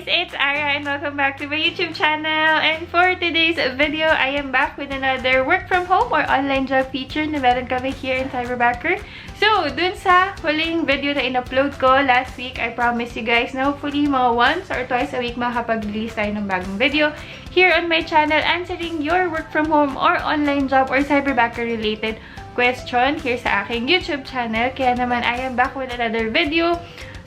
guys, it's Arra and welcome back to my YouTube channel. And for today's video, I am back with another work from home or online job feature na meron kami here in Cyberbacker. So, dun sa huling video na in-upload ko last week, I promised you guys na hopefully mga once or twice a week makakapag-release tayo ng bagong video here on my channel answering your work from home or online job or Cyberbacker related question here sa aking YouTube channel. Kaya naman, I am back with another video.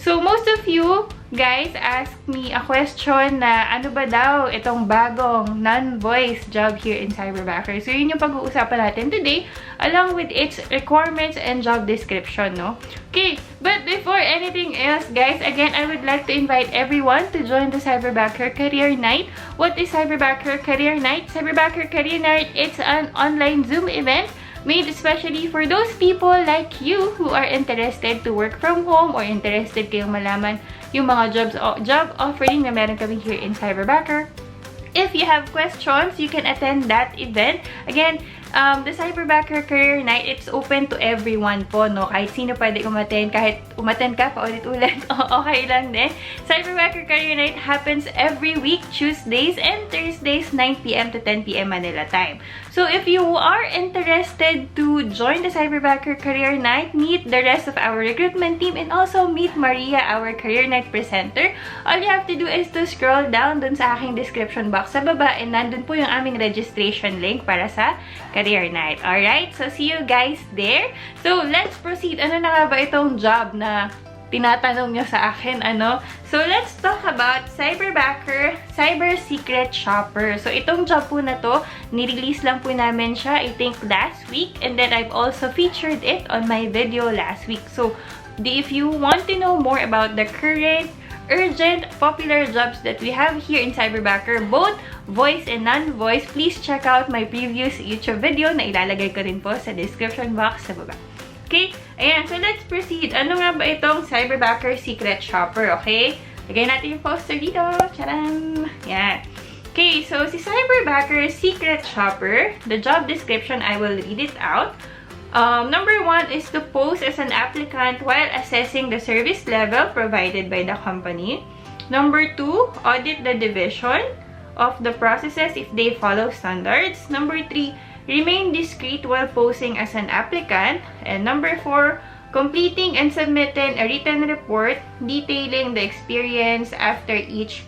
So, most of you guys asked me a question na ano ba daw itong bagong non-voice job here in Cyberbacker. So, yun yung pag-uusapan natin today along with its requirements and job description, no? Okay, but before anything else, guys, again, I would like to invite everyone to join the Cyberbacker Career Night. What is Cyberbacker Career Night? Cyberbacker Career Night, it's an online Zoom event made especially for those people like you who are interested to work from home or interested kayong malaman yung mga job offering na meron kami here in Cyberbacker. If you have questions, you can attend that event. Again, the Cyberbacker Career Night, it's open to everyone po, no? Kahit sino pwede umattend, kahit umattend ka pa ulit-ulit, okay lang din. Cyberbacker Career Night happens every week, Tuesdays and Thursdays, 9 PM to 10 PM Manila time. So, if you are interested to join the Cyberbacker Career Night, meet the rest of our recruitment team, and also meet Maria, our Career Night presenter, all you have to do is to scroll down dun sa aking description box sa baba, and nandun po yung aming registration link para sa Career Night. Alright? So, see you guys there. So, let's proceed. Ano na nga ba itong job na tinatanong nyo sa akin, ano? So, let's talk about Cyberbacker Cyber Secret Shopper. So, itong job po na to, nirelease lang po namin siya, I think, last week. And then, I've also featured it on my video last week. So, if you want to know more about the current, urgent, popular jobs that we have here in Cyberbacker, both voice and non-voice, please check out my previous YouTube video na ilalagay ko rin po sa description box sa baba. Okay? Ayan. So, let's proceed. Ano nga ba itong Cyberbacker Secret Shopper? Okay? Lagay natin yung poster dito. Charan! Yan. Okay. So, si Cyberbacker Secret Shopper, the job description, I will read it out. Number 1 is to pose as an applicant while assessing the service level provided by the company. Number 2, audit the division of the processes if they follow standards. Number 3, remain discreet while posing as an applicant. And number 4, completing and submitting a written report detailing the experience after each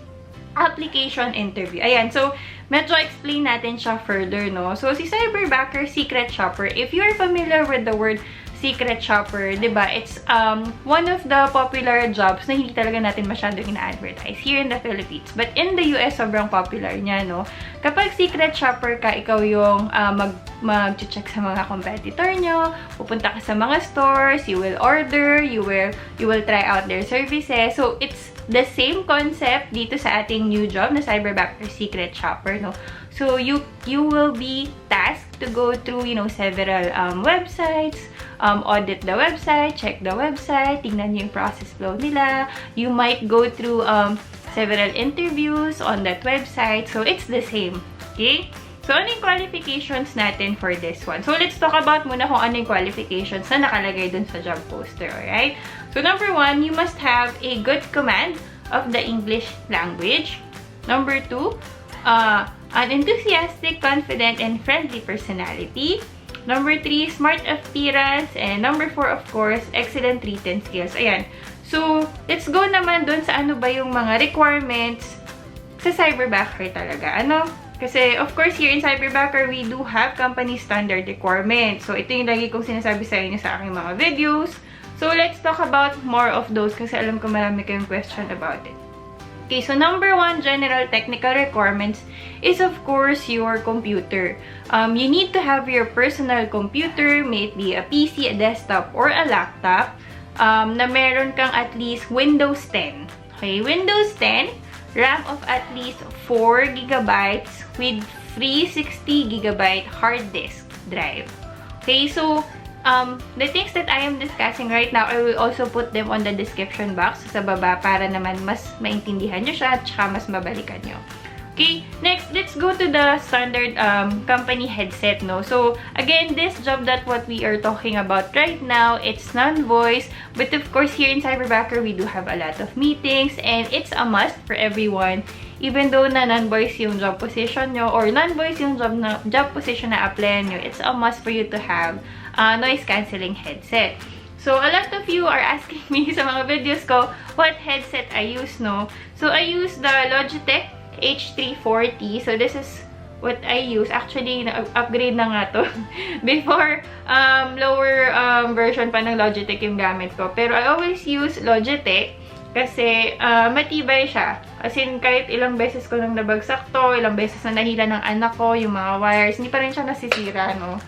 application interview. Ayan, so medyo explain natin siya further, no? So, si Cyberbacker Secret Shopper, if you're familiar with the word Secret Shopper, diba? It's one of the popular jobs na hindi talaga natin masyadong ina-advertise here in the Philippines. But in the US, sobrang popular niya, no? Kapag Secret Shopper ka, ikaw yung mag-check sa mga competitor nyo, pupunta ka sa mga stores, you will order, you will try out their services. So, it's the same concept dito sa ating new job na Cyberbacker Secret Shopper, no? So, you will be tasked to go through, you know, several websites, audit the website, check the website, tingnan yung process flow nila. You might go through several interviews on that website. So, it's the same. Okay? So, ano yung qualifications natin for this one? So, let's talk about muna kung ano yung qualifications na nakalagay dun sa job poster, alright? So, number 1, you must have a good command of the English language. Number 2, an enthusiastic, confident, and friendly personality. Number 3, smart appearance. And number 4, of course, excellent written skills. Ayan. So, let's go naman dun sa ano ba yung mga requirements sa Cyberbacker talaga. Ano? Kasi, of course, here in Cyberbacker, we do have company standard requirements. So, ito yung lagi kong sinasabi sa inyo sa aking mga videos. So, let's talk about more of those kasi alam ko marami kayong question about it. Okay, so number 1 general technical requirements is, of course, your computer. You need to have your personal computer, may it be a PC, a desktop, or a laptop, na meron kang at least Windows 10. Okay, Windows 10, RAM of at least 4 GB with 360 GB hard disk drive. Okay, so the things that I am discussing right now, I will also put them on the description box sa baba para naman mas maintindihan nyo siya at saka mas mabalikan nyo. Okay, next, let's go to the standard company headset, no? So, again, this job that what we are talking about right now, it's non-voice. But of course, here in Cyberbacker, we do have a lot of meetings and it's a must for everyone. Even though na non-voice yung job position nyo or non-voice yung job position na applyan nyo, it's a must for you to have a noise-canceling headset. So, a lot of you are asking me sa mga videos ko, what headset I use, no? So, I use the Logitech H340. So, this is what I use. Actually, upgrade na nga to. Before, lower version pa ng Logitech yung gamit ko. Pero, I always use Logitech kasi matibay siya. As in, kahit ilang beses ko nang nabagsak to, ilang beses na nahila ng anak ko, yung mga wires, hindi pa rin siya nasisira, no?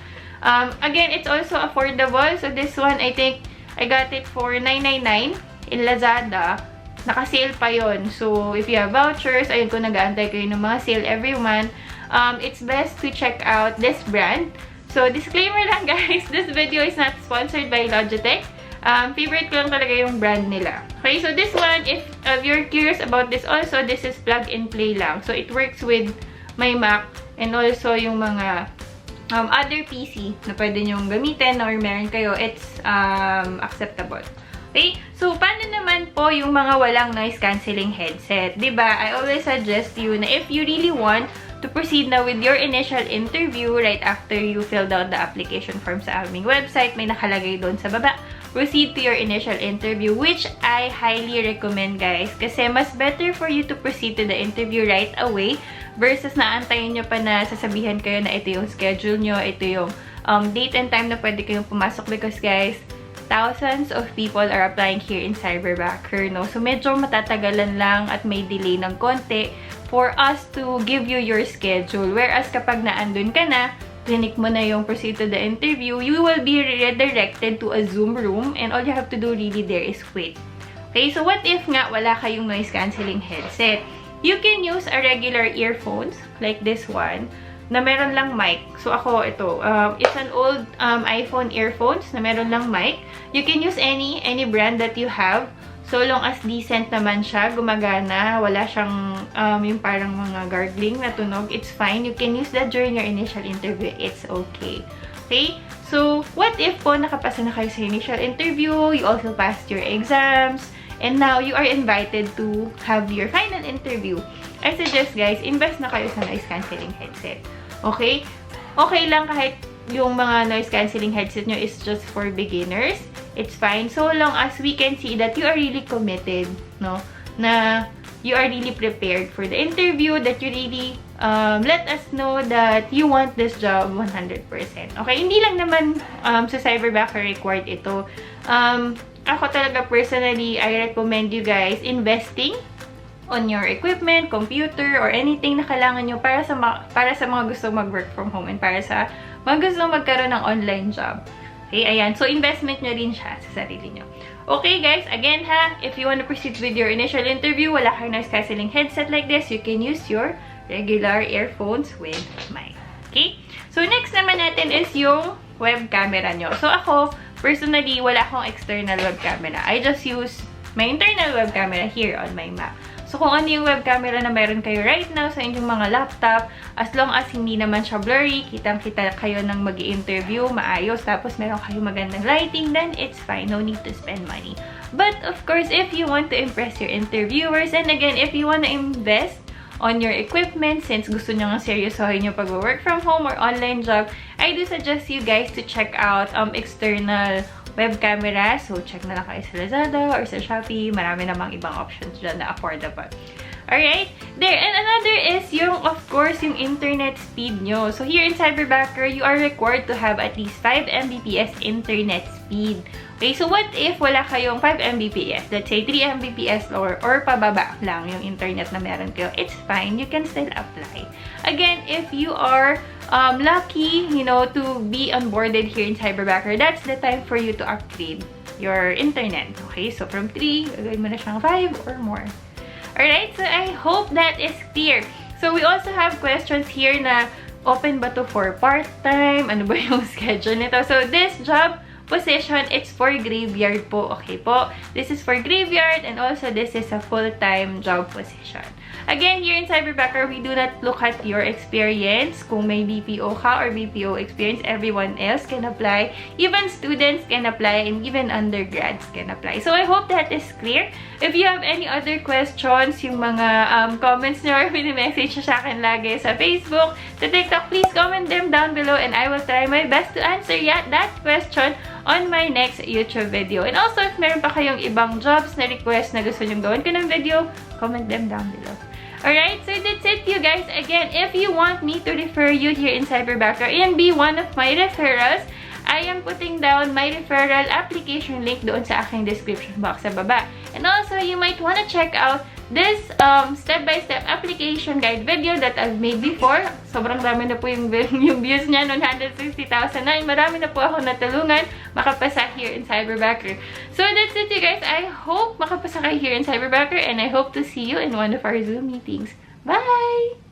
Again, it's also affordable. So, this one, I think, I got it for $9.99 in Lazada. Naka-sale pa yon. So, if you have vouchers, ayun ko, nag-aantay kayo ng mga sale every month. It's best to check out this brand. So, disclaimer lang guys, this video is not sponsored by Logitech. Favorite ko lang talaga yung brand nila. Okay, so this one, if you're curious about this also, this is plug and play lang. So, it works with my Mac and also yung mga other PC na pwede nyong gamitin or meron kayo, it's acceptable. Okay? So, paano naman po yung mga walang noise-canceling headset? Diba? I always suggest you na if you really want to proceed na with your initial interview right after you filled out the application form sa aming website, may nakalagay doon sa baba, proceed to your initial interview, which I highly recommend, guys. Kasi mas better for you to proceed to the interview right away versus naantayin nyo pa na sasabihan kayo na ito yung schedule nyo, ito yung date and time na pwede kayong pumasok because, guys, thousands of people are applying here in Cyberbacker, no? So, medyo matatagalan lang at may delay ng konti for us to give you your schedule. Whereas, kapag naandun ka na, clinic mo na yung proceed to the interview, you will be redirected to a Zoom room and all you have to do really there is wait. Okay, so what if nga wala kayong noise-canceling headset? You can use a regular earphones, like this one, na meron lang mic. So, ako, ito. It's an old iPhone earphones na meron lang mic. You can use any brand that you have. So long as decent naman siya, gumagana, wala siyang yung parang mga gargling na tunog, it's fine. You can use that during your initial interview. It's okay. Okay? So, what if po nakapasa na kayo sa initial interview, you also passed your exams, and now you are invited to have your final interview. I suggest, guys, invest na kayo sa noise-canceling headset. Okay? Okay lang kahit yung mga noise-canceling headset nyo is just for beginners. It's fine. So long as we can see that you are really committed, no? Na you are really prepared for the interview, that you really let us know that you want this job 100%. Okay? Hindi lang naman sa Cyberbacker required ito. Ako talaga personally, I recommend you guys investing on your equipment, computer, or anything na kailangan nyo para sa mga gusto mag-work from home and para sa mga gusto magkaroon ng online job. Okay, ayan. So, investment nyo rin siya sa sarili nyo. Okay, guys. Again, ha, if you want to proceed with your initial interview, wala kayong noise-canceling headset like this, you can use your regular earphones with mic. Okay? So, next naman natin is yung web camera nyo. So, ako, personally, wala akong external web camera. I just use my internal web camera here on my Mac. So, kung ano yung web camera na meron kayo right now sa inyong mga laptop, as long as hindi naman siya blurry, kitang-kita kayo ng mag-i-interview, maayos, tapos meron kayo magandang lighting, then it's fine. No need to spend money. But, of course, if you want to impress your interviewers, and again, if you want to invest on your equipment, since gusto nyo nga seryosohin yung pag-work from home or online job, I do suggest you guys to check out external web camera. So, check na lang kayo sa Lazada or sa Shopee. Marami namang ibang options dyan na affordable. Alright? There. And another is yung, of course, yung internet speed nyo. So, here in Cyberbacker, you are required to have at least 5 Mbps internet speed. Okay? So, what if wala kayong 5 Mbps? Let's say 3 Mbps or pababa lang yung internet na meron kayo. It's fine. You can still apply. Again, if you are lucky, you know, to be onboarded here in Cyberbacker, that's the time for you to upgrade your internet. Okay? So, from 3, gagawin mo na siyang 5 or more. Alright? So, I hope that is clear. So, we also have questions here na open ba to for part-time? Ano ba yung schedule nito? So, this job position, it's for graveyard po. Okay po? This is for graveyard and also this is a full-time job position. Again, here in Cyberbacker, we do not look at your experience. Kung may BPO ka or BPO experience, everyone else can apply. Even students can apply and even undergrads can apply. So, I hope that is clear. If you have any other questions, yung mga comments nyo or mini-message sa akin lagi sa Facebook, sa TikTok, please comment them down below and I will try my best to answer that question on my next YouTube video. And also, if meron pa kayong ibang jobs na request na gusto nyo gawin ko ng video, comment them down below. Alright, so that's it, you guys. Again, if you want me to refer you here in Cyberbacker and be one of my referrals, I am putting down my referral application link doon sa aking description box sa baba. And also, you might want to check out this step-by-step application guide video that I've made before. Sobrang dami na po yung views niya, 160,000 na. And marami na po ako natulungan makapasa here in Cyberbacker. So that's it, you guys. I hope makapasa kayo here in Cyberbacker and I hope to see you in one of our Zoom meetings. Bye!